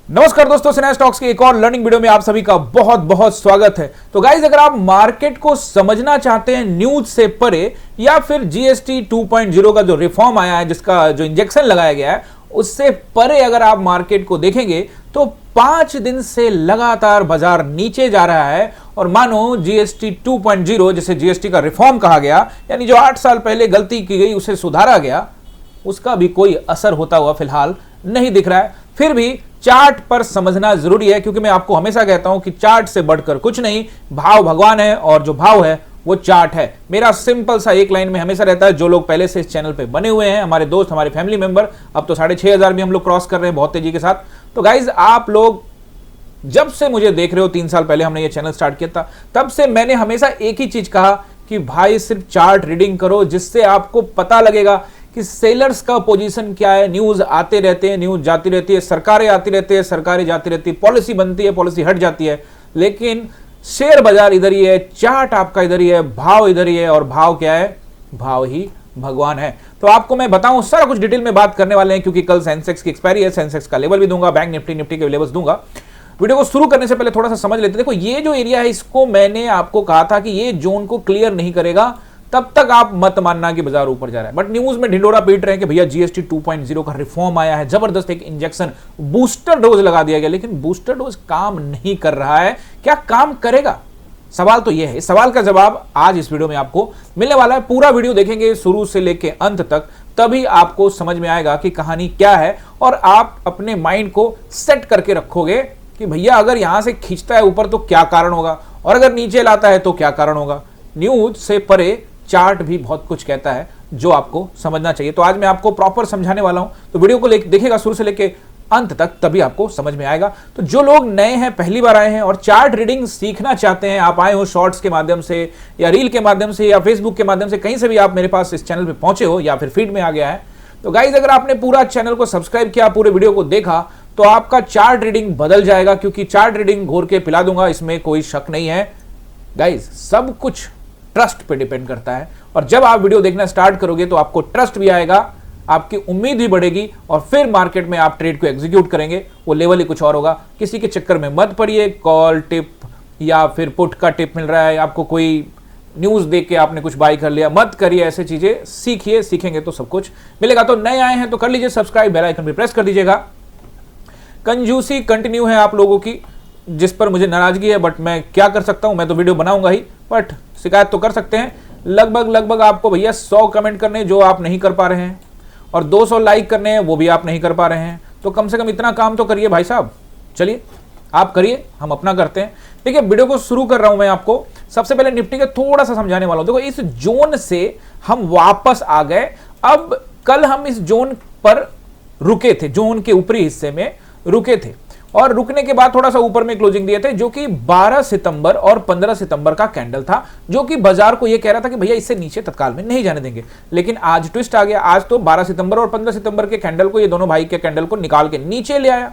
नमस्कार दोस्तों, सिन्हा स्टॉक्स की एक और लर्निंग वीडियो में आप सभी का बहुत बहुत स्वागत है। तो गाइज, अगर आप मार्केट को समझना चाहते हैं न्यूज से परे, या फिर जीएसटी 2.0 का जो रिफॉर्म आया है, जिसका जो इंजेक्शन लगाया गया है, उससे परे अगर आप मार्केट को देखेंगे तो 5 दिन से लगातार बाजार नीचे जा रहा है। और मानो जीएसटी 2.0, जिसे जीएसटी का रिफॉर्म कहा गया, यानी जो 8 साल पहले गलती की गई उसे सुधारा गया, उसका भी कोई असर होता हुआ फिलहाल नहीं दिख रहा है। फिर भी चार्ट पर समझना जरूरी है, क्योंकि मैं आपको हमेशा कहता हूं कि चार्ट से बढ़कर कुछ नहीं, भाव भगवान है और जो भाव है वो चार्ट है। मेरा सिंपल सा एक लाइन में हमेशा रहता है। जो लोग पहले से इस चैनल पे बने हुए हैं, हमारे दोस्त, हमारे फैमिली मेंबर, अब तो 6,500 भी हम लोग क्रॉस कर रहे हैं बहुत तेजी के साथ। तो गाइज, आप लोग जब से मुझे देख रहे हो, 3 साल पहले हमने ये चैनल स्टार्ट किया था, तब से मैंने हमेशा एक ही चीज कहा कि भाई सिर्फ चार्ट रीडिंग करो, जिससे आपको पता लगेगा कि सेलर्स का पोजीशन क्या है। न्यूज आते रहते हैं, न्यूज जाती रहती है, सरकारें आती रहती है, सरकारें जाती रहती है, पॉलिसी बनती है, पॉलिसी हट जाती है, लेकिन शेयर बाजार इधर ही है, चार्ट आपका इधर ही है, भाव इधर ही है। और भाव क्या है? भाव ही भगवान है। तो आपको मैं बताऊं, सारा कुछ डिटेल में बात करने वाले हैं, क्योंकि कल सेंसेक्स की एक्सपायरी है, सेंसेक्स का लेवल भी दूंगा, बैंक निफ्टी के लेवल्स दूंगा। वीडियो को शुरू करने से पहले थोड़ा सा समझ लेते हैं। देखो, ये जो एरिया है, इसको मैंने आपको कहा था कि ये जोन को क्लियर नहीं करेगा, तब तक आप मत मानना कि बाजार ऊपर जा रहा है। बट न्यूज में ढिंडोरा पीट रहे हैं कि भैया जीएसटी 2.0 का रिफॉर्म आया है, जबरदस्त एक इंजेक्शन, बूस्टर डोज लगा दिया गया, लेकिन बूस्टर डोज काम नहीं कर रहा है। क्या काम करेगा? सवाल तो यह है। इस सवाल का जवाब आज इस वीडियो में आपको मिलने वाला है। पूरा वीडियो देखेंगे शुरू से लेकर अंत तक, तभी आपको समझ में आएगा कि कहानी क्या है, और आप अपने माइंड को सेट करके रखोगे कि भैया अगर यहां से खींचता है ऊपर तो क्या कारण होगा, और अगर नीचे लाता है तो क्या कारण होगा। न्यूज से परे चार्ट भी बहुत कुछ कहता है जो आपको समझना चाहिए। तो आज मैं आपको प्रॉपर समझाने वाला हूं, तो वीडियो को देखिएगा शुरू से लेके अंत तक, तभी आपको समझ में आएगा। तो जो लोग नए हैं, पहली बार आए हैं और चार्ट रीडिंग सीखना चाहते हैं, आप आए हो शॉर्ट्स के माध्यम से या रील के माध्यम से या फेसबुक के माध्यम से, कहीं से भी आप मेरे पास इस चैनल पे पहुंचे हो या फिर फीड में आ गया है, तो गाइज अगर आपने पूरा चैनल को सब्सक्राइब किया, पूरे वीडियो को देखा, तो आपका चार्ट रीडिंग बदल जाएगा। क्योंकि चार्ट रीडिंग घोर के पिला दूंगा, इसमें कोई शक नहीं है। गाइज, सब कुछ ट्रस्ट पे डिपेंड करता है, और जब आप वीडियो देखना स्टार्ट करोगे तो आपको ट्रस्ट भी आएगा, आपकी उम्मीद भी बढ़ेगी, और फिर मार्केट में आप ट्रेड को एग्जीक्यूट करेंगे। वो लेवल ही कुछ और होगा। किसी के चक्कर में मत पड़िए। कॉल टिप या फिर पुट का टिप मिल रहा है आपको, कोई न्यूज देख के आपने कुछ बाई कर लिया, मत करिए ऐसे चीजें। सीखिए, सीखेंगे तो सब कुछ मिलेगा। तो नए आए हैं तो कर लीजिए सब्सक्राइब, बेल आइकन भी प्रेस कर दीजिएगा। कंजूसी कंटिन्यू है आप लोगों की, जिस पर मुझे नाराजगी है, बट मैं क्या कर सकता हूं, मैं तो वीडियो बनाऊंगा ही, बट शिकायत तो कर सकते हैं। लगभग आपको भैया 100 कमेंट करने जो आप नहीं कर पा रहे हैं, और 200 लाइक करने हैं वो भी आप नहीं कर पा रहे हैं। तो कम से कम इतना काम तो करिए भाई साहब। चलिए आप करिए, हम अपना करते हैं। देखिए, वीडियो को शुरू कर रहा हूं मैं आपको। सबसे पहले निफ्टी का थोड़ा सा समझाने वाला हूं। देखो, इस जोन से हम वापस आ गए। अब कल हम इस जोन पर रुके थे, जोन के ऊपरी हिस्से में रुके थे, और रुकने के बाद थोड़ा सा ऊपर में क्लोजिंग दिए थे, जो कि 12 सितंबर और 15 सितंबर का कैंडल था, जो कि बाजार को यह कह रहा था कि भैया इससे नीचे तत्काल में नहीं जाने देंगे। लेकिन आज ट्विस्ट आ गया। आज तो 12 सितंबर और 15 सितंबर के कैंडल को, ये दोनों भाई के कैंडल को निकाल के नीचे ले आया,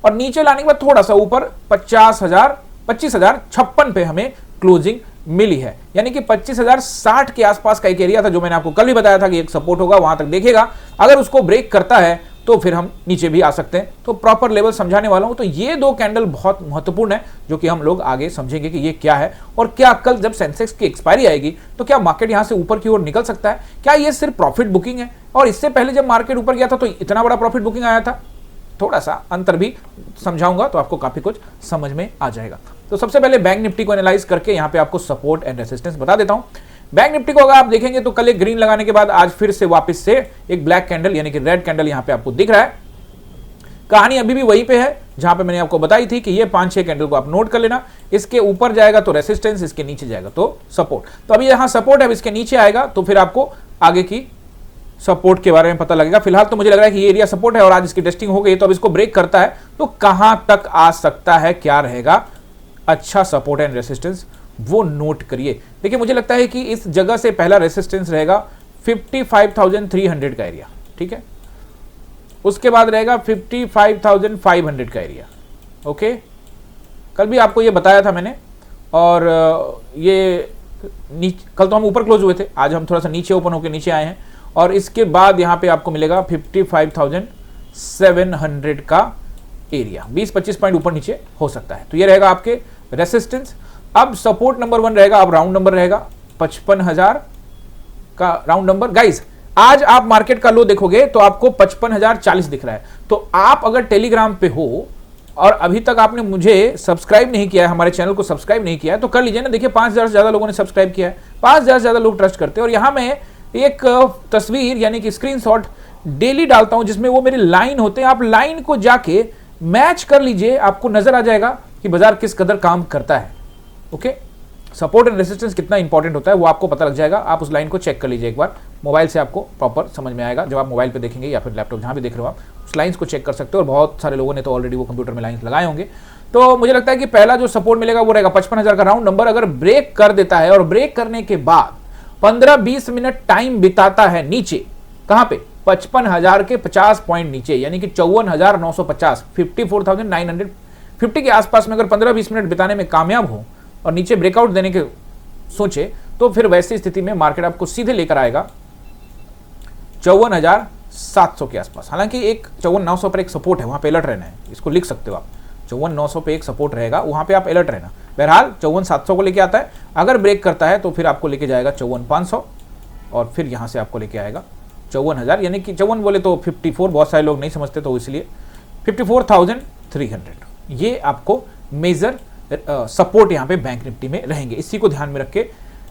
और नीचे लाने के बाद थोड़ा सा ऊपर 25,056 पे हमें क्लोजिंग मिली है। यानी कि 25,060 के आसपास का एक एरिया था, जो मैंने आपको कल भी बताया था कि एक सपोर्ट होगा, वहां तक देखेगा। अगर उसको ब्रेक करता है तो फिर हम नीचे भी आ सकते हैं। तो प्रॉपर लेवल समझाने वाला हूं। तो ये 2 कैंडल बहुत महत्वपूर्ण है, जो कि हम लोग आगे समझेंगे कि ये क्या है, और क्या कल जब सेंसेक्स की एक्सपायरी आएगी तो क्या मार्केट यहां से ऊपर की ओर निकल सकता है। क्या ये सिर्फ प्रॉफिट बुकिंग है, और इससे पहले जब मार्केट ऊपर गया था तो इतना बड़ा प्रॉफिट बुकिंग आया था। थोड़ा सा अंतर भी समझाऊंगा तो आपको काफी कुछ समझ में आ जाएगा। तो सबसे पहले बैंक निफ्टी को एनालाइज करके यहां पे आपको सपोर्ट एंड रेजिस्टेंस बता देता हूं। बैंक निफ्टी को अगर आप देखेंगे तो कल एक ग्रीन लगाने के बाद आज फिर से वापस से एक ब्लैक कैंडल, यानी कि रेड कैंडल यहां पे आपको दिख रहा है। कहानी अभी भी वहीं पे है जहां पे मैंने आपको बताई थी कि ये 5-6 कैंडल को आप नोट कर लेना। इसके ऊपर जाएगा तो रेसिस्टेंस, इसके नीचे जाएगा तो सपोर्ट। तो अभी यहां सपोर्ट है, अब इसके नीचे आएगा तो फिर आपको आगे की सपोर्ट के बारे में पता लगेगा। फिलहाल तो मुझे लग रहा है कि ये एरिया सपोर्ट है, और आज इसकी टेस्टिंग हो गई, तो अब इसको ब्रेक करता है तो कहां तक आ सकता है, क्या रहेगा अच्छा सपोर्ट एंड रेसिस्टेंस, वो नोट करिए। देखिए, मुझे लगता है कि इस जगह से पहला रेसिस्टेंस रहेगा 55,300 का एरिया, ठीक है। उसके बाद रहेगा 55,500 का एरिया, ओके। कल भी आपको ये बताया था मैंने, और ये कल तो हम ऊपर क्लोज हुए थे, आज हम थोड़ा सा नीचे ओपन होकर नीचे आए हैं, और इसके बाद यहां पे आपको मिलेगा 55,700 का एरिया, 20-25 पॉइंट ऊपर नीचे हो सकता है। तो ये रहेगा आपके रेसिस्टेंस। अब सपोर्ट नंबर 1 रहेगा, अब राउंड नंबर रहेगा 55,000 का राउंड नंबर। गाइज आज आप मार्केट का लो देखोगे तो आपको 55,040 दिख रहा है। तो आप अगर टेलीग्राम पे हो और अभी तक आपने मुझे सब्सक्राइब नहीं किया है, हमारे चैनल को सब्सक्राइब नहीं किया है, तो कर लीजिए ना। देखिए 5,000 से ज्यादा लोगों ने सब्सक्राइब किया है, 5,000 से ज्यादा लोग ट्रस्ट करते हैं। और यहां मैं एक तस्वीर यानी कि स्क्रीनशॉट डेली डालता हूं जिसमें वो मेरी लाइन होते हैं। आप लाइन को जाके मैच कर लीजिए, आपको नजर आ जाएगा कि बाजार किस कदर काम करता है। ओके, सपोर्ट एंड रेजिस्टेंस कितना इंपॉर्टेंट होता है वो आपको पता लग जाएगा। आप उस लाइन को चेक कर लीजिए एक बार, मोबाइल से आपको प्रॉपर समझ में आएगा। जब आप मोबाइल पे देखेंगे या फिर लैपटॉप जहां भी देख रहे हो आप उस लाइन्स को चेक कर सकते हो। और बहुत सारे लोगों ने तो ऑलरेडी वो कंप्यूटर में लाइन्स लगाए होंगे। तो मुझे लगता है कि पहला जो सपोर्ट मिलेगा वो रहेगा 55,000 का राउंड नंबर। अगर ब्रेक कर देता है और ब्रेक करने के बाद 15-20 मिनट टाइम बिताता है नीचे, कहां पे, 55,000 के 50 पॉइंट नीचे, यानी कि 54,950, 54,950 के आसपास में अगर 15-20 मिनट बिताने में कामयाब हो और नीचे ब्रेकआउट देने के सोचे, तो फिर वैसी स्थिति में मार्केट आपको सीधे लेकर आएगा 54,700 के आसपास। हालांकि एक 54,900 पर एक सपोर्ट है, वहां पे अलर्ट रहना है, इसको लिख सकते हो आप। 54,900 पे एक सपोर्ट रहेगा, वहां पे आप अलर्ट रहना। बहरहाल 54,700 को लेके आता है, अगर ब्रेक करता है तो फिर आपको लेके जाएगा 54,500 और फिर यहां से आपको लेके आएगा 54,000, यानी कि 54 बोले तो 54, बहुत सारे लोग नहीं समझते तो इसलिए 54,300 ये आपको मेजर सपोर्ट यहां पे बैंक निफ्टी में रहेंगे। इसी को ध्यान में रख के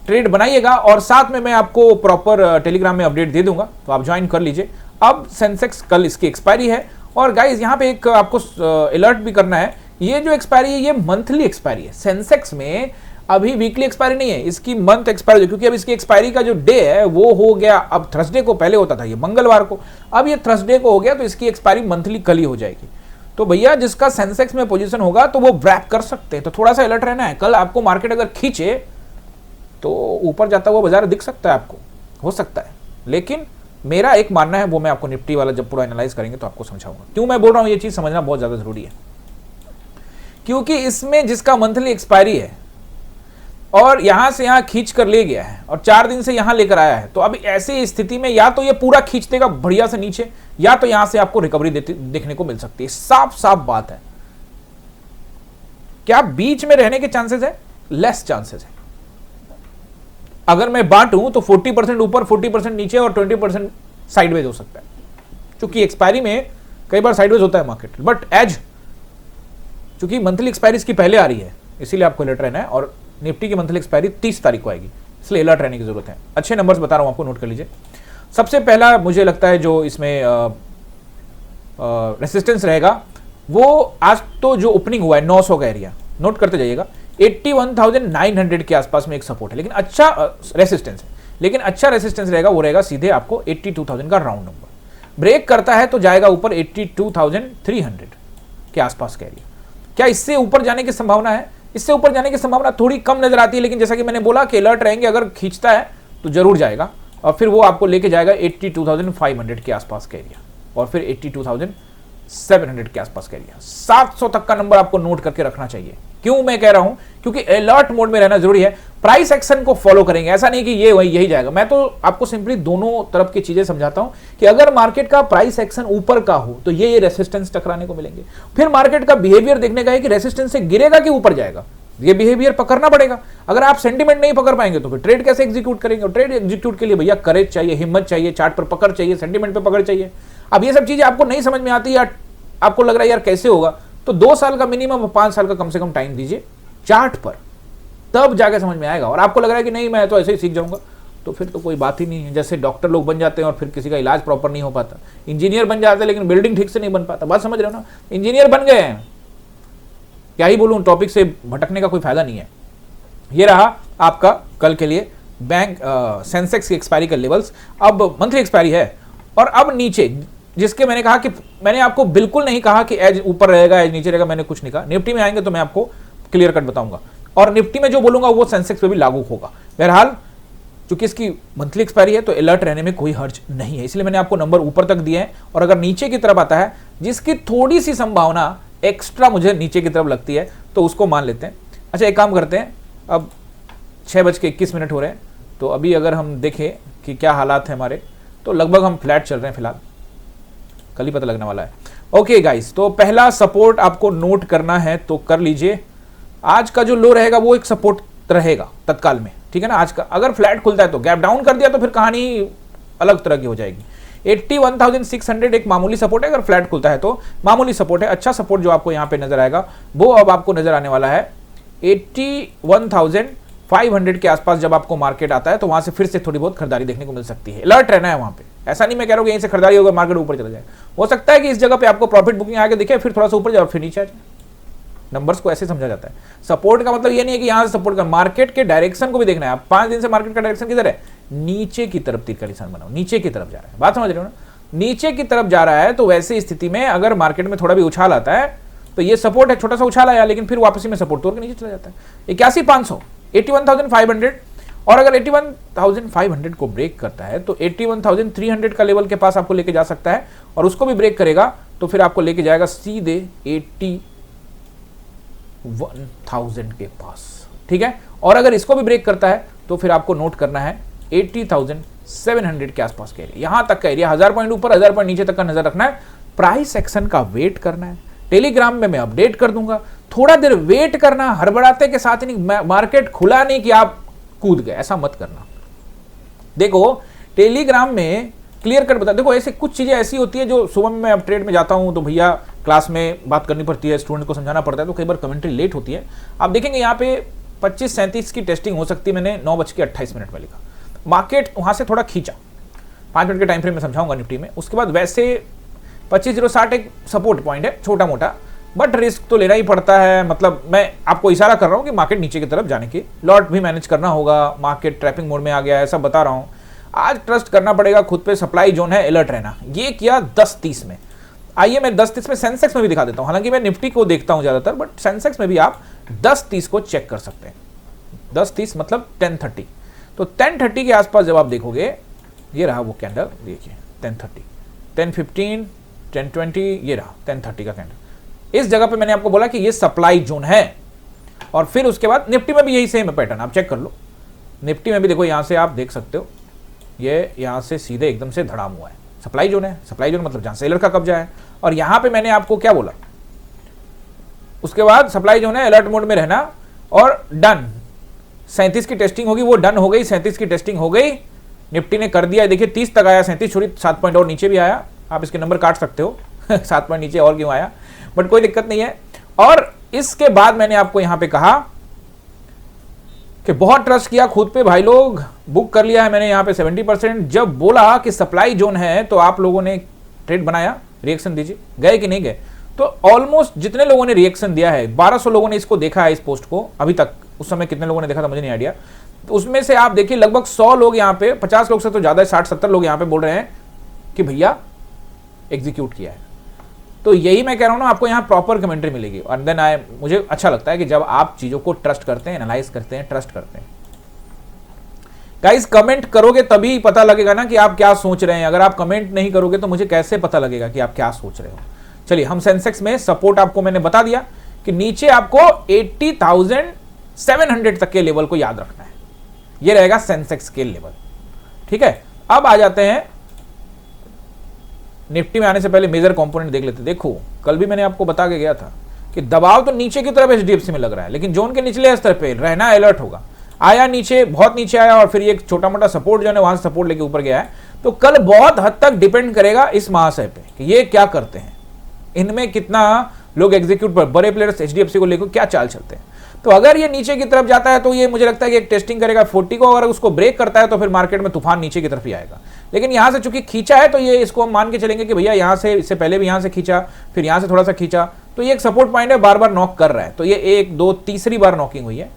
ट्रेड बनाइएगा। और साथ में मैं आपको प्रॉपर टेलीग्राम में अपडेट दे दूंगा, तो आप ज्वाइन कर लीजिए। अब सेंसेक्स कल इसकी एक्सपायरी है और गाइज यहां पे एक आपको अलर्ट भी करना है। ये जो एक्सपायरी है ये मंथली एक्सपायरी है। सेंसेक्स में अभी वीकली एक्सपायरी नहीं है, इसकी मंथ एक्सपायरी, क्योंकि अब इसकी एक्सपायरी का जो डे है वो हो गया, अब थर्सडे को पहले होता था ये मंगलवार को, अब ये थर्सडे को हो गया, तो इसकी एक्सपायरी मंथली कल ही हो जाएगी। तो भैया जिसका सेंसेक्स में पोजीशन होगा तो वो ब्रैप कर सकते हैं, तो थोड़ा सा अलर्ट रहना है। कल आपको मार्केट अगर खींचे तो ऊपर जाता हुआ बाजार दिख सकता है आपको, हो सकता है। लेकिन मेरा एक मानना है, वो मैं आपको निफ्टी वाला जब पूरा एनालाइज करेंगे तो आपको समझाऊंगा। क्यों मैं बोल रहा हूं, ये चीज समझना बहुत ज्यादा जरूरी है, क्योंकि इसमें जिसका मंथली एक्सपायरी है और यहां से यहां खींच कर ले गया है और 4 दिन से यहां लेकर आया है, तो अब ऐसी स्थिति में या तो ये पूरा खींच देगा बढ़िया से नीचे, या तो यहां से आपको रिकवरी देखने को मिल सकती है। साफ साफ बात है। क्या बीच में रहने के चांसेस है? लेस चांसेस है। अगर मैं बांटूं तो 40% ऊपर, 40% नीचे और 20% साइडवेज हो सकता है, क्योंकि एक्सपायरी में कई बार साइडवेज होता है मार्केट। बट एज चूंकि मंथली एक्सपायरी इसकी पहले आ रही है, इसीलिए आपको अलर्ट रहना है। और निफ्टी की मंथली एक्सपायरी 30 तारीख को आएगी, इसलिए अलर्ट रहने की जरूरत है। अच्छे नंबर्स बता रहा हूं आपको, नोट कर लीजिए। सबसे पहला मुझे लगता है जो इसमें रेसिस्टेंस रहेगा वो आज तो जो ओपनिंग हुआ है 900 का एरिया, नोट करते जाइएगा। 81,900 के आसपास में एक सपोर्ट है, लेकिन अच्छा रेसिस्टेंस है। लेकिन अच्छा रेसिस्टेंस रहेगा वो रहेगा सीधे आपको 82,000 का राउंड नंबर। ब्रेक करता है तो जाएगा ऊपर 82,300 के आसपास का एरिया। क्या इससे ऊपर जाने की संभावना है? इससे ऊपर जाने की संभावना थोड़ी कम नजर आती है, लेकिन जैसा कि मैंने बोला कि अलर्ट रहेंगे, अगर खींचता है तो जरूर जाएगा और फिर वो आपको लेके जाएगा 82,500 के आसपास का एरिया और फिर 82,700 के आसपास का एरिया। 700 तक का नंबर आपको नोट करके रखना चाहिए। क्यों मैं कह रहा हूं? क्योंकि अलर्ट मोड में रहना जरूरी है। प्राइस एक्शन को फॉलो करेंगे, ऐसा नहीं कि ये वही यही जाएगा। मैं तो आपको सिंपली दोनों तरफ की चीजें समझाता हूं कि अगर मार्केट का प्राइस एक्शन ऊपर का हो तो ये रेसिस्टेंस टकराने को मिलेंगे। फिर मार्केट का बिहेवियर देखने का है कि रेसिस्टेंस से गिरेगा कि ऊपर जाएगा, ये बिहेवियर पकड़ना पड़ेगा। अगर आप सेंटीमेंट नहीं पकड़ पाएंगे तो फिर ट्रेड कैसे एग्जीक्यूट करेंगे? और ट्रेड एग्जीक्यूट के लिए भैया करेज चाहिए, हिम्मत चाहिए, चार्ट पर पकड़ चाहिए, सेंटीमेंट पर पकड़ चाहिए। अब ये सब चीजें आपको नहीं समझ में आती या आपको लग रहा है यार कैसे होगा, तो 2 साल का मिनिमम 5 साल का कम से कम टाइम दीजिए चार्ट पर, तब जाके समझ में आएगा। और आपको लग रहा है कि नहीं मैं तो ऐसे ही सीख जाऊंगा, तो फिर तो कोई बात ही नहीं है। जैसे डॉक्टर लोग बन जाते हैं और फिर किसी का इलाज प्रॉपर नहीं हो पाता, इंजीनियर बन जाते हैं लेकिन बिल्डिंग ठीक से नहीं बन पाता। बात समझ रहे हो ना? इंजीनियर बन गए हैं, क्या ही बोलूं, टॉपिक से भटकने का कोई फायदा नहीं है। ये रहा आपका कल के लिए बैंक सेंसेक्स की एक्सपायरी का लेवल्स। अब मंथली एक्सपायरी है और अब नीचे जिसके मैंने कहा कि मैंने आपको बिल्कुल नहीं कहा कि एज ऊपर रहेगा एज नीचे रहेगा, मैंने कुछ नहीं कहा। निफ्टी में आएंगे तो मैं आपको क्लियर कट बताऊंगा और निफ्टी में जो बोलूंगा वो सेंसेक्स पे भी लागू होगा। बहरहाल क्योंकि इसकी मंथली एक्सपायरी है तो अलर्ट रहने में कोई हर्ज नहीं है, इसलिए मैंने आपको नंबर ऊपर तक दिए हैं। और अगर नीचे की तरफ आता है जिसकी थोड़ी सी संभावना एक्स्ट्रा मुझे नीचे की तरफ लगती है तो उसको मान लेते हैं। अच्छा एक काम करते हैं, अब 6:21 हो रहे हैं, तो अभी अगर हम देखें कि क्या हालात हैं हमारे, तो लगभग हम फ्लैट चल रहे हैं फिलहाल, कल ही पता लगने वाला है। ओके गाइस, तो पहला सपोर्ट आपको नोट करना है तो कर लीजिए। आज का जो लो रहेगा वो एक सपोर्ट रहेगा तत्काल में, ठीक है ना। आज का अगर फ्लैट खुलता है तो गैप डाउन कर दिया तो फिर कहानी अलग तरह की हो जाएगी। 81,600 एक मामूली सपोर्ट है, अगर फ्लैट खुलता है तो मामूली सपोर्ट है। अच्छा सपोर्ट जो आपको यहां पे नजर आएगा वो अब आपको नजर आने वाला है 81,500 के आसपास। जब आपको मार्केट आता है तो वहां से फिर से थोड़ी बहुत खरीदारी देखने को मिल सकती है। अलर्ट रहना है वहां पे, ऐसा नहीं मैं कह रहा हूं कि यहीं से खरीदारी होगा मार्केट ऊपर चला जाए। हो सकता है कि इस जगह पे आपको प्रॉफिट बुकिंग आगे दिखे, फिर थोड़ा सा ऊपर जाए फिर नीचे आ जाए। नंबर्स को ऐसे समझा जाता है। सपोर्ट का मतलब ये नहीं है कि यहां से सपोर्ट का, मार्केट के डायरेक्शन को भी देखना है। आप 5 दिन से मार्केट का डायरेक्शन किधर है? नीचे की तरफ तीर का निशान बनाओ, नीचे की तरफ जा रहा है। बात समझ रहे हो ना? नीचे की तरफ जा रहा है तो वैसी स्थिति में अगर मार्केट में थोड़ा भी उछाल आता है तो ये सपोर्ट है, छोटा सा उछाल आया लेकिन फिर वापसी में सपोर्ट तोड़ के नीचे चला जाता है। 81,500, 81,500, और अगर 81,500 को ब्रेक करता है तो 81,300 का लेवल के पास आपको लेके जा सकता है, और उसको भी ब्रेक करेगा तो फिर आपको लेके जाएगा सीधे 81,000 के पास, ठीक है। और अगर इसको भी ब्रेक करता है तो फिर आपको नोट करना है 80,700 के आसपास का एरिया, यहां तक का एरिया, 1000 पॉइंट ऊपर 1000 पॉइंट नीचे तक का नजर रखना है। प्राइस एक्शन का वेट करना है। टेलीग्राम में मैं अपडेट कर दूंगा, थोड़ा देर वेट करना, हड़बड़ाते के साथ नहीं, मार्केट खुला नहीं कि आप कूद गए, ऐसा मत करना। देखो टेलीग्राम में क्लियर कट बता, देखो ऐसे कुछ चीजें ऐसी होती है जो सुबह में मैं अब ट्रेड में जाता हूं तो भैया क्लास में बात करनी पड़ती है, स्टूडेंट को समझाना पड़ता है, तो कई बार कमेंट्री लेट होती है। आप देखेंगे यहाँ पे 25:37 की टेस्टिंग हो सकती है, मैंने 9:28 में लिखा। मार्केट वहां से थोड़ा खींचा, 5 मिनट के टाइम फ्रेम में समझाऊंगा निफ्टी में। उसके बाद वैसे 25,060 एक सपोर्ट पॉइंट है छोटा मोटा, बट रिस्क तो लेना ही पड़ता है। मतलब मैं आपको इशारा कर रहा हूं कि मार्केट नीचे की तरफ जाने की, लॉट भी मैनेज करना होगा, मार्केट ट्रैपिंग मोड में आ गया है, सब बता रहा हूं। आज ट्रस्ट करना पड़ेगा खुद पे, सप्लाई जोन है, अलर्ट रहना। ये किया 10:30 में। आइए मैं 10:30 में सेंसेक्स में भी दिखा देता हूं, हालांकि मैं निफ्टी को देखता हूं ज्यादातर, बट सेंसेक्स में भी आप 10:30 को चेक कर सकते हैं। 10:30 मतलब 10:30, तो 10:30 के आसपास जब आप देखोगे, ये रहा वो कैंडल, देखिए 10:30, 10:15, 10:20, ये रहा 10:30 का कैंडल। इस जगह पे मैंने आपको बोला कि ये सप्लाई जोन है। और फिर उसके बाद निफ्टी में भी यही सेम है पैटर्न, आप चेक कर लो। निफ्टी में भी देखो, यहां से आप देख सकते हो, ये यहां से सीधे एकदम से धड़ाम हुआ है, सप्लाई जोन है। सप्लाई जोन मतलब जहां सेलर का कब्जा है। और यहां पे मैंने आपको क्या बोला, उसके बाद सप्लाई जोन है, अलर्ट मोड में रहना, और डन। 37 की टेस्टिंग होगी, वो डन हो गई, 37 की टेस्टिंग हो गई, निफ्टी ने कर दिया। देखिए 30 तक आया, 37 छोड़ी, 7 पॉइंट और नीचे भी आया। आप इसके नंबर काट सकते हो 7 पॉइंट नीचे और क्यों आया, बट कोई दिक्कत नहीं है। और इसके बाद मैंने आपको यहां पे कहा कि बहुत ट्रस्ट किया खुद पे भाई लोग, बुक कर लिया है मैंने यहां पे 70%। जब बोला कि सप्लाई जोन है तो आप लोगों ने ट्रेड बनाया, रिएक्शन दीजिए, गए कि नहीं गए? तो ऑलमोस्ट जितने लोगों ने रिएक्शन दिया है, 1200 लोगों ने इसको देखा है, इस पोस्ट को अभी तक। उस समय कितने लोगों ने देखा था मुझे नहीं आइडिया, तो उसमें से आप देखिए लगभग 100 लोग यहाँ पे, 50 लोग से तो ज्यादा है, 60-70 लोग यहाँ पे बोल रहे हैं कि भैया एग्जीक्यूट किया है। तो यही मैं कह रहा हूं ना, आपको यहाँ प्रॉपर कमेंट्री मिलेगी। और देन मुझे अच्छा लगता है कि जब आप चीजों को ट्रस्ट करते हैं, एनालाइज करते हैं, ट्रस्ट करते हैं। गाइस कमेंट करोगे तभी पता लगेगा ना कि आप क्या सोच रहे हैं। अगर आप कमेंट नहीं करोगे तो मुझे कैसे पता लगेगा कि आप क्या सोच रहे हो। चलिए, हम सेंसेक्स में सपोर्ट आपको मैंने बता दिया कि नीचे आपको 80,700 तक के लेवल को याद रखना है, ये रहेगा सेंसेक्स के लेवल, ठीक है। अब आ जाते हैं निफ्टी में। आने से पहले मेजर कंपोनेंट देख लेते। देखो कल भी मैंने आपको बता के गया था कि दबाव तो नीचे की तरफ एचडीएफसी में लग रहा है, लेकिन जोन के निचले स्तर पे रहना, अलर्ट होगा। आया नीचे, बहुत नीचे आया, और फिर ये एक छोटा मोटा सपोर्ट जो है वहां से सपोर्ट लेके ऊपर गया है। तो कल बहुत हद तक डिपेंड करेगा इस महाशय पे कि ये क्या करते हैं, इनमें कितना लोग एग्जीक्यूट पर, बड़े प्लेयर्स एचडीएफसी को लेकर क्या चाल चलते हैं। तो अगर ये नीचे की तरफ जाता है तो ये मुझे लगता है कि एक टेस्टिंग करेगा 40 को। अगर उसको ब्रेक करता है तो फिर मार्केट में तूफान नीचे की तरफ ही आएगा। लेकिन यहां से चूंकि खींचा है तो ये, इसको हम मान के चलेंगे कि भैया यहां से, इससे पहले भी यहां से खींचा, फिर यहां से थोड़ा सा खींचा, तो ये एक सपोर्ट पॉइंट है, बार बार नॉक कर रहा है। तो ये 1 2 तीसरी बार नॉकिंग हुई है,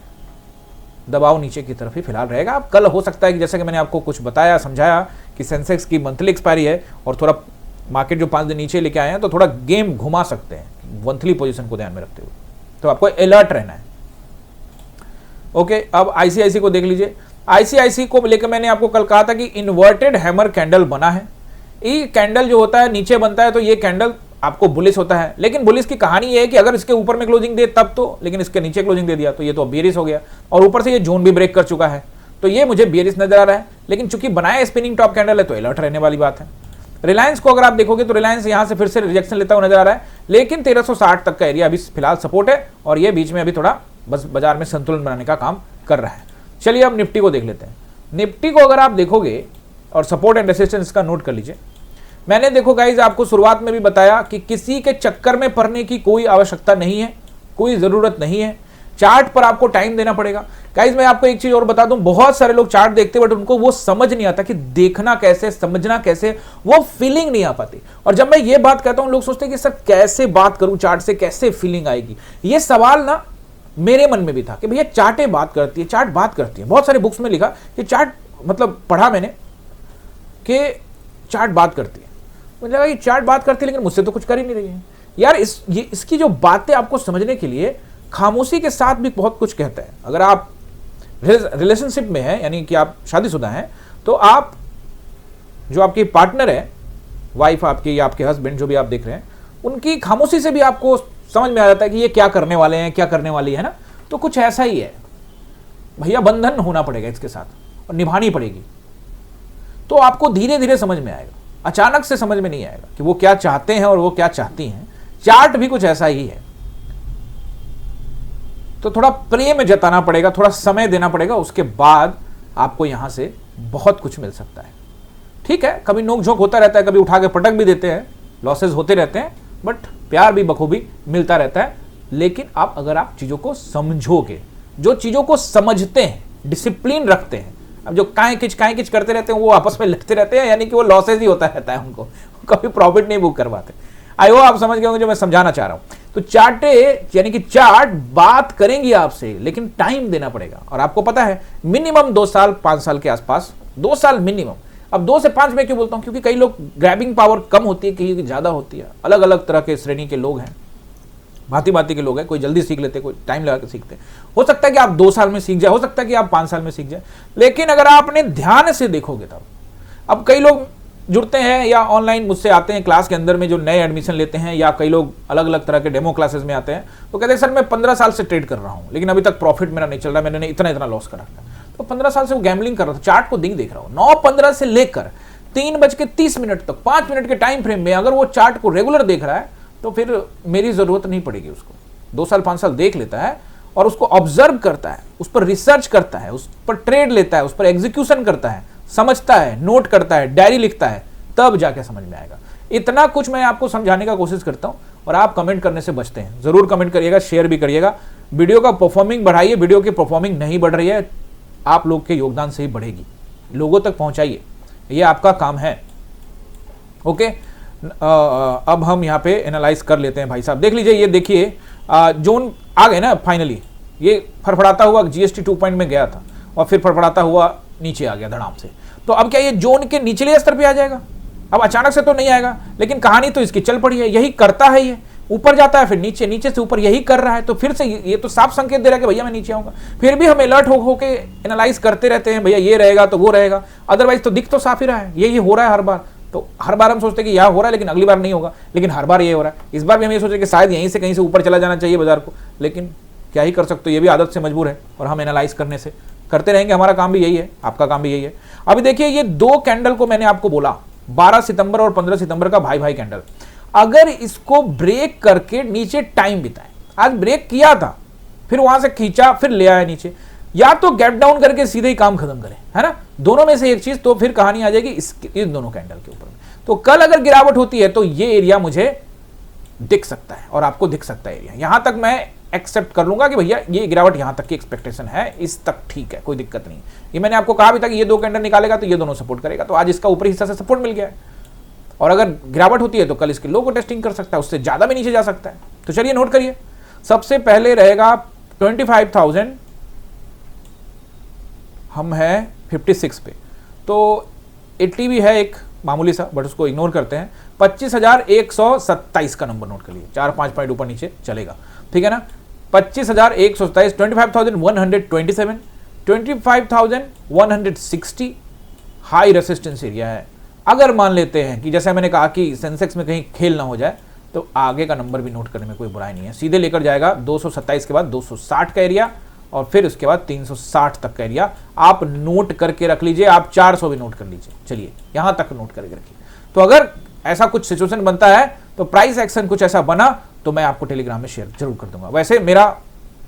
दबाव नीचे की तरफ ही फिलहाल रहेगा। अब कल हो सकता है कि जैसे कि मैंने आपको कुछ बताया, समझाया कि सेंसेक्स की मंथली एक्सपायरी है और थोड़ा मार्केट जो 5 दिन नीचे लेके आए हैं, तो थोड़ा गेम घुमा सकते हैं मंथली पोजीशन को ध्यान में रखते हुए। तो आपको अलर्ट रहना है। ओके, अब आईसीआईसी को देख लीजिए। आईसीआईसी को लेकर मैंने आपको कल कहा था कि इन्वर्टेड हैमर कैंडल बना है। ये कैंडल जो होता है नीचे बनता है तो ये कैंडल आपको बुलिश होता है, लेकिन बुलिश की कहानी ये है कि अगर इसके ऊपर में क्लोजिंग दे तब तो, लेकिन इसके नीचे क्लोजिंग दे दिया तो ये तो बेरिश हो गया, और ऊपर से ये जोन भी ब्रेक कर चुका है, तो ये मुझे बेरिश नजर आ रहा है। लेकिन चूंकि बनाया स्पिनिंग टॉप कैंडल है तो अलर्ट रहने वाली बात है। रिलायंस को अगर आप देखोगे तो रिलायंस यहां से फिर से रिजेक्शन लेता हुआ नजर आ रहा है, लेकिन 1360 तक का एरिया अभी फिलहाल सपोर्ट है और ये बीच में अभी थोड़ा बस बाजार में संतुलन बनाने का काम कर रहा है। चलिए अब निफ्टी को देख लेते हैं। निफ्टी को अगर आप देखोगे और सपोर्ट एंड रेसिस्टेंस का नोट कर लीजिए। मैंने देखो गाइज आपको शुरुआत में भी बताया कि किसी के चक्कर में पड़ने की कोई आवश्यकता नहीं है, कोई जरूरत नहीं है। चार्ट पर आपको टाइम देना पड़ेगा। गाइज मैं आपको एक चीज और बता दूं, बहुत सारे लोग चार्ट देखते बट उनको वो समझ नहीं आता कि देखना कैसे, समझना कैसे, वो फीलिंग नहीं आ पाती। और जब मैं ये बात कहता हूं लोग सोचते हैं कि सर कैसे बात करूं चार्ट से, कैसे फीलिंग आएगी। ये सवाल ना मेरे मन में भी था कि भैया चार्टें बात करती है, चार्ट बात करती है। बहुत सारे बुक्स में लिखा कि चार्ट, मतलब पढ़ा मैंने कि चार्ट बात करती है। मुझे लगा ये चार्ट बात करती है लेकिन मुझसे तो कुछ कर ही नहीं रही है यार। इसकी जो बातें आपको समझने के लिए खामोशी के साथ भी बहुत कुछ कहता है। अगर आप रिलेशनशिप में हैं, यानी कि आप शादीशुदा हैं, तो आप जो आपकी पार्टनर है, वाइफ आपकी या आपके हस्बैंड जो भी आप देख रहे हैं, उनकी खामोशी से भी आपको समझ में आ जाता है कि ये क्या करने वाले हैं, क्या करने वाली है ना। तो कुछ ऐसा ही है भैया, बंधन होना पड़ेगा इसके साथ और निभानी पड़ेगी। तो आपको धीरे धीरे समझ में आएगा, अचानक से समझ में नहीं आएगा कि वो क्या चाहते हैं और वो क्या चाहती हैं। चार्ट भी कुछ ऐसा ही है। तो थोड़ा प्रेम जताना पड़ेगा, थोड़ा समय देना पड़ेगा, उसके बाद आपको यहां से बहुत कुछ मिल सकता है। ठीक है, कभी नोक झोंक होता रहता है, कभी उठा के पटक भी देते हैं, लॉसेस होते रहते हैं, बट प्यार भी बखूबी मिलता रहता है। लेकिन अगर आप चीजों को समझोगे, जो चीजों को समझते हैं, डिसिप्लिन रखते हैं, अब जो काएं किच करते रहते हैं वो आपस में लड़ते रहते हैं, यानी कि वो लॉसेस ही होता रहता है, उनको कभी प्रॉफिट नहीं बुक करवाते। आई होप आप समझ गए होंगे जो मैं समझाना चाह रहा हूं। तो चार्टे यानी कि चार्ट बात करेंगी आपसे, लेकिन टाइम देना पड़ेगा। और आपको पता है मिनिमम 2 साल 5 साल के आसपास, 2 साल मिनिमम। अब 2 से 5 में क्यों बोलता हूं, क्योंकि कई लोग ग्रैबिंग पावर कम होती है, कहीं ज्यादा होती है। अलग अलग तरह के श्रेणी के लोग हैं, भांति भांति के लोग हैं। कोई जल्दी सीख लेते, कोई टाइम लगा के सीखते। हो सकता है कि आप 2 साल में सीख जाए, हो सकता है कि आप 5 साल में सीख जाए। लेकिन अगर आपने ध्यान से देखोगे तब, अब कई लोग जुड़ते हैं या ऑनलाइन मुझसे आते हैं क्लास के अंदर में, जो नए एडमिशन लेते हैं, या कई लोग अलग अलग तरह के डेमो क्लासेस में आते हैं, तो कहते हैं सर मैं 15 साल से ट्रेड कर रहा हूं लेकिन अभी तक प्रॉफिट मेरा नहीं चल रहा, मैंने इतना लॉस कर रखा। तो 15 साल से वो गैम्बलिंग कर रहा था, चार्ट को देख रहा हूं। 9:15 से लेकर 3:30 तक 5 मिनट के टाइम फ्रेम में अगर वो चार्ट को रेगुलर देख रहा है तो फिर मेरी जरूरत नहीं पड़ेगी उसको। 2 साल 5 साल देख लेता है और उसको ऑब्जर्व करता है, उस पर रिसर्च करता है, उस पर ट्रेड लेता है, उस पर एग्जीक्यूशन करता है, समझता है, नोट करता है, डायरी लिखता है, तब जाके समझ में आएगा। इतना कुछ मैं आपको समझाने का कोशिश करता हूं और आप कमेंट करने से बचते हैं। जरूर कमेंट करिएगा, शेयर भी करिएगा, वीडियो का परफॉर्मिंग बढ़ाइए। वीडियो की परफॉर्मिंग नहीं बढ़ रही है, आप लोग के योगदान से ही बढ़ेगी। लोगों तक पहुंचाइए, ये आपका काम है। ओके, अब हम यहाँ पे एनालाइज कर लेते हैं भाई साहब। देख लीजिए, ये देखिए जोन आ गए ना फाइनली। ये फड़फड़ाता हुआ जीएसटी 2 पॉइंट में गया था और फिर फड़फड़ाता हुआ नीचे आ गया धड़ाम से। तो अब क्या ये जोन के निचले स्तर पे आ जाएगा? अब अचानक से तो नहीं आएगा, लेकिन कहानी तो इसकी चल पड़ी है। यही करता है, ये ऊपर जाता है फिर नीचे, नीचे से ऊपर, यही कर रहा है। तो फिर से ये तो साफ संकेत दे रहा है कि भैया मैं नीचे आऊंगा। फिर भी हम अलर्ट होके एनालाइज करते रहते हैं, भैया ये रहेगा तो वो रहेगा, अदरवाइज तो दिख तो साफ ही रहा है, यही हो रहा है हर बार। तो हर बार हम सोचते हैं कि यह हो रहा है लेकिन अगली बार नहीं होगा, लेकिन हर बार ये हो रहा है। इस बार भी हम ये सोचे कि शायद यहीं से कहीं से ऊपर चला जाना चाहिए बाजार को, लेकिन क्या ही कर सकते हो, ये भी आदत से मजबूर है और हम एनालाइज करने से करते रहेंगे। हमारा काम भी यही है, आपका काम भी यही है। अभी देखिए, ये 2 कैंडल को मैंने आपको बोला 12 सितंबर और 15 सितंबर का भाई भाई कैंडल, अगर इसको ब्रेक करके नीचे टाइम बिताए, आज ब्रेक किया था फिर वहां से खींचा फिर ले आया नीचे, या तो गैप डाउन करके सीधे ही काम खत्म करें, है ना, दोनों में से एक चीज, तो फिर कहानी आ जाएगी इन दोनों कैंडल के ऊपर। तो कल अगर गिरावट होती है तो ये एरिया मुझे दिख सकता है और आपको दिख सकता है एरिया। यहां तक मैं एक्सेप्ट कर लूंगा कि भैया ये गिरावट यहां तक की एक्सपेक्टेशन है, इस तक ठीक है, कोई दिक्कत नहीं। ये मैंने आपको कहा भी था कि ये 2 कैंडल निकालेगा तो ये दोनों सपोर्ट करेगा। तो आज इसका ऊपरी हिस्सा से सपोर्ट मिल गया है और अगर गिरावट होती है तो कल इसके लो को टेस्टिंग कर सकता है, उससे ज्यादा भी नीचे जा सकता है। तो चलिए नोट करिए, सबसे पहले रहेगा 25,000, हम है 56 पे, तो 80 भी है एक मामूली सा, बट उसको इग्नोर करते हैं। 25,127 का नंबर नोट कर लिए, 4-5 पॉइंट ऊपर नीचे चलेगा, ठीक है ना। 25,127, 25,127, 25,160 हाई रेसिस्टेंस एरिया है। अगर मान लेते हैं कि जैसे मैंने कहा कि सेंसेक्स में कहीं खेल ना हो जाए, तो आगे का नंबर भी नोट करने में कोई बुराई नहीं है। सीधे लेकर जाएगा 227 के बाद 260 का एरिया और फिर उसके बाद 360 तक का एरिया। आप नोट करके रख लीजिए, आप 400 भी नोट कर लीजिए। चलिए यहां तक नोट करके रखिए, तो अगर ऐसा कुछ सिचुएशन बनता है तो प्राइस एक्शन कुछ ऐसा बना तो मैं आपको टेलीग्राम में शेयर जरूर कर दूंगा। वैसे मेरा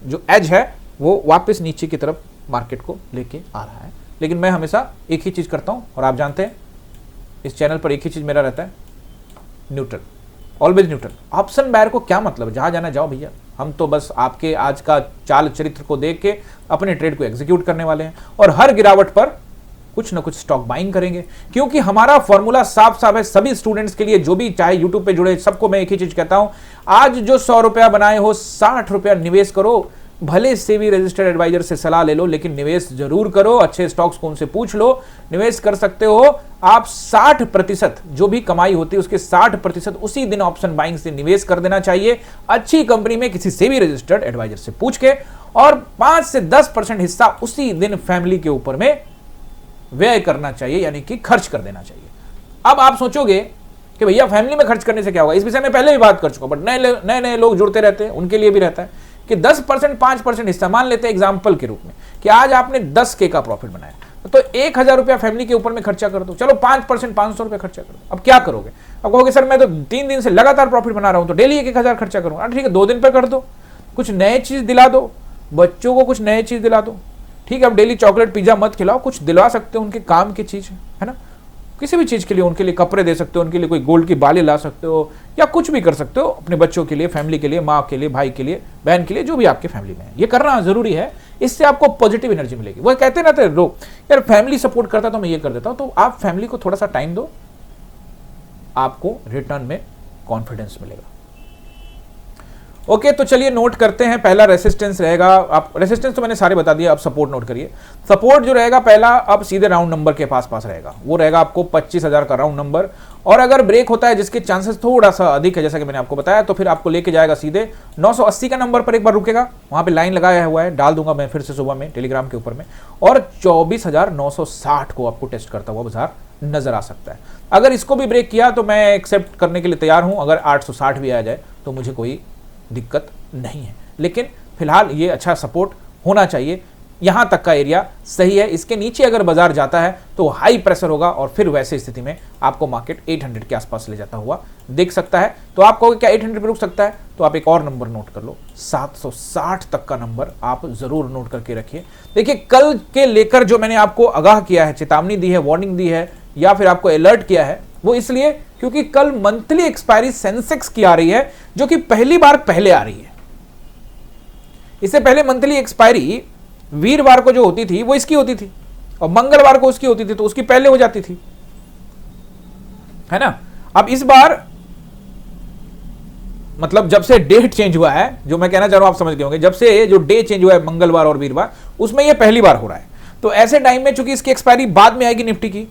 जो एज है वो वापस नीचे की तरफ मार्केट को लेके आ रहा है, लेकिन मैं हमेशा एक ही चीज करता हूं और आप जानते हैं इस चैनल पर एक ही चीज मेरा रहता है, neutral, always neutral. Option buyer को क्या मतलब, जहां जाना जाओ भैया, हम तो बस आपके आज का चाल चरित्र को देख के अपने ट्रेड को एग्जीक्यूट करने वाले हैं और हर गिरावट पर कुछ ना कुछ स्टॉक बाइंग करेंगे, क्योंकि हमारा फॉर्मूला साफ साफ है सभी स्टूडेंट्स के लिए, जो भी चाहे यूट्यूब पे जुड़े सबको मैं एक ही चीज कहता हूं, आज जो 100 रुपया बनाए हो 60 रुपया निवेश करो, भले से भी रजिस्टर्ड एडवाइजर से सलाह ले लो, लेकिन निवेश जरूर करो, अच्छे स्टॉक्स को उनसे पूछ लो, निवेश कर सकते हो आप। 60% जो भी कमाई होती है उसके 60% उसी दिन ऑप्शन बाइंग से निवेश कर देना चाहिए, अच्छी कंपनी में किसी से भी रजिस्टर्ड एडवाइजर से पूछ के, और 5 से 10% हिस्सा उसी दिन फैमिली के ऊपर में व्यय करना चाहिए, यानी कि खर्च कर देना चाहिए। अब आप सोचोगे कि भैया फैमिली में खर्च करने से क्या होगा, इस विषय में पहले भी बात कर चुका, बट नए नए लोग जुड़ते रहते हैं, उनके लिए भी रहता है कि 10% 5% हिस्सा, मान लेते हैं एग्जाम्पल के रूप में कि आज आपने 10K का प्रॉफिट बनाया तो 1000 रुपया फैमिली के ऊपर में खर्चा कर दो, चलो 5% 500 रुपया खर्चा कर दो। अब क्या करोगे, अब कहोगे सर मैं तो 3 दिन से लगातार प्रॉफिट बना रहा हूं तो डेली 1000 खर्चा करूंगा। ठीक है, 2 दिन पे कर दो, कुछ नए चीज दिला दो बच्चों को, कुछ नए चीज दिला दो। ठीक है, अब डेली चॉकलेट पिज्जा मत खिलाओ, कुछ दिलवा सकते हो उनके काम की चीज है ना, किसी भी चीज के लिए, उनके लिए कपड़े दे सकते हो, उनके लिए कोई गोल्ड की बाली ला सकते हो, या कुछ भी कर सकते हो अपने बच्चों के लिए, फैमिली के लिए, माँ के लिए, भाई के लिए, बहन के लिए, जो भी आपके फैमिली में है। ये करना जरूरी है, इससे आपको पॉजिटिव एनर्जी मिलेगी। वो कहते ना थे लोग यार फैमिली सपोर्ट करता तो मैं ये कर देता हूं, तो आप फैमिली को थोड़ा सा टाइम दो, आपको रिटर्न में कॉन्फिडेंस मिलेगा। ओके, तो चलिए नोट करते हैं। पहला रेसिस्टेंस रहेगा, आप रेसिस्टेंस तो मैंने सारे बता दिए, अब सपोर्ट नोट करिए। सपोर्ट जो रहेगा पहला, अब सीधे राउंड नंबर के पास रहेगा, वो रहेगा आपको 25,000 का राउंड नंबर, और अगर ब्रेक होता है जिसके चांसेस थोड़ा सा अधिक है जैसा कि मैंने आपको बताया, तो फिर आपको लेके जाएगा सीधे 980 का नंबर पर, एक बार रुकेगा, वहां पे लाइन लगाया हुआ है, डाल दूंगा मैं फिर से सुबह में टेलीग्राम के ऊपर में, और 24,960 को आपको टेस्ट करता हुआ बाजार नजर आ सकता है। अगर इसको भी ब्रेक किया तो मैं एक्सेप्ट करने के लिए तैयार हूं, अगर 860 भी आ जाए तो मुझे कोई दिक्कत नहीं है, लेकिन फिलहाल ये अच्छा सपोर्ट होना चाहिए, यहां तक का एरिया सही है। इसके नीचे अगर बाजार जाता है तो हाई प्रेशर होगा, और फिर वैसे स्थिति में आपको मार्केट 800 के आसपास ले जाता हुआ देख सकता है। तो आप कहोगे क्या 800 पे रुक सकता है, तो आप एक और नंबर नोट कर लो, 760 तक का नंबर आप जरूर नोट करके रखिए। देखिए, कल के लेकर जो मैंने आपको आगाह किया है, चेतावनी दी है, वार्निंग दी है, या फिर आपको अलर्ट किया है, वो इसलिए क्योंकि कल मंथली एक्सपायरी सेंसेक्स की आ रही है, जो कि पहली बार पहले आ रही है। इससे पहले मंथली एक्सपायरी वीरवार को जो होती थी वो इसकी होती थी, और मंगलवार को उसकी होती थी, तो उसकी पहले हो जाती थी, है ना। अब इस बार मतलब जब से डेट चेंज हुआ है, जो मैं कहना चाह रहा हूं आप समझ गए होंगे, जब से जो डे चेंज हुआ है मंगलवार और वीरवार, उसमें ये पहली बार हो रहा है। तो ऐसे टाइम में चूंकि इसकी एक्सपायरी बाद में आएगी निफ्टी की,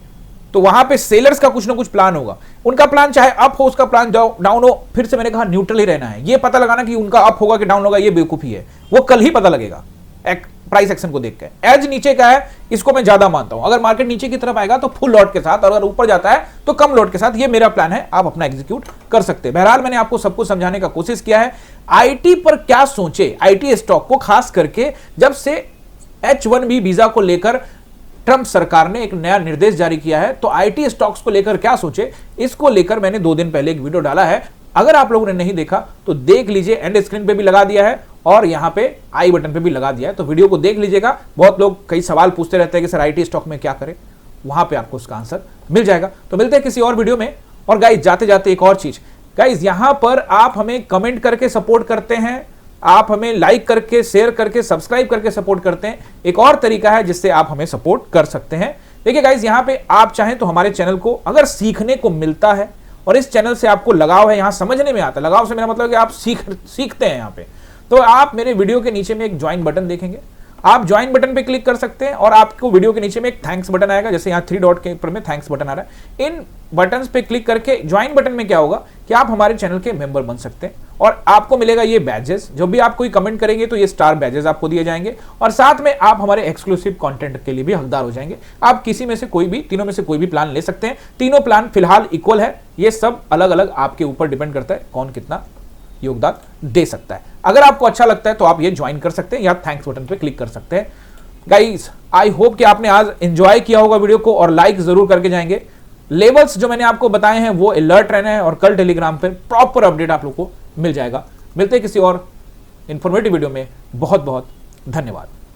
तो वहां पे सेलर्स का कुछ ना कुछ प्लान होगा। उनका प्लान चाहे अप हो, उसका प्लान डाउन हो, फिर से मैंने कहा न्यूट्रल ही रहना है। ये पता लगाना कि उनका अप होगा कि डाउन होगा, ये बेवकूफी है, वो कल ही पता लगेगा प्राइस एक्शन को देख के। एज नीचे का है, इसको मैं ज्यादा मानता हूं, अगर मार्केट नीचे की तरफ आएगा तो फुल लॉट के साथ, और अगर ऊपर जाता है तो कम लॉट के साथ। ये मेरा प्लान है, आप अपना एग्जीक्यूट कर सकते हैं। बहरहाल मैंने आपको सब कुछ समझाने का कोशिश किया है। आईटी पर क्या सोचे, आईटी स्टॉक को, खास करके जब से H1B वीजा को लेकर ट्रंप सरकार ने एक नया निर्देश जारी किया है, तो आईटी स्टॉक्स को लेकर क्या सोचे, इसको लेकर मैंने 2 दिन पहले एक वीडियो डाला है। अगर आप लोगों ने नहीं देखा तो देख लीजिए, एंड स्क्रीन पे भी लगा दिया है और यहां पे आई बटन पे भी लगा दिया है, तो वीडियो को देख लीजिएगा। बहुत लोग कई सवाल पूछते रहते हैं कि सर आईटी स्टॉक में क्या करें, वहां पे आपको उसका आंसर मिल जाएगा। तो मिलते हैं किसी और वीडियो में। और गाइज जाते जाते एक और चीज, गाइज यहां पर आप हमें कमेंट करके सपोर्ट करते हैं, आप हमें लाइक करके, शेयर करके, सब्सक्राइब करके सपोर्ट करते हैं। एक और तरीका है जिससे आप हमें सपोर्ट कर सकते हैं। देखिए गाइज, यहां पे आप चाहें तो हमारे चैनल को अगर सीखने को मिलता है और इस चैनल से आपको लगाव है, यहां समझने में आता है, लगाव से मेरा मतलब कि आप सीखते हैं यहां पे, तो आप मेरे वीडियो के नीचे में एक ज्वाइन बटन देखेंगे, आप ज्वाइन बटन पे क्लिक कर सकते हैं, और आपको वीडियो के नीचे में एक थैंक्स बटन आएगा, जैसे यहाँ 3 डॉट के ऊपर में थैंक्स बटन आ रहा है। इन बटन्स पे क्लिक करके ज्वाइन बटन में क्या होगा कि आप हमारे चैनल के मेंबर बन सकते हैं, और आपको मिलेगा ये बैजेस। जब भी आप कोई कमेंट करेंगे तो ये स्टार बैजेस आपको दिए जाएंगे, और साथ में आप हमारे एक्सक्लूसिव कंटेंट के लिए भी हकदार हो जाएंगे। आप किसी में से कोई भी, तीनों में से कोई भी प्लान ले सकते हैं। तीनों प्लान फिलहाल इक्वल है, ये सब अलग अलग आपके ऊपर डिपेंड करता है कौन कितना योगदान दे सकता है। अगर आपको अच्छा लगता है तो आप ये ज्वाइन कर सकते हैं या थैंक्स बटन पे क्लिक कर सकते हैं। गाइस, आई होप कि आपने आज एंजॉय किया होगा वीडियो को, और लाइक जरूर करके जाएंगे। लेवल्स जो मैंने आपको बताए हैं वो अलर्ट रहना है, और कल टेलीग्राम पर प्रॉपर अपडेट आप लोग को मिल जाएगा। मिलते हैं किसी और इंफॉर्मेटिव वीडियो में। बहुत बहुत धन्यवाद।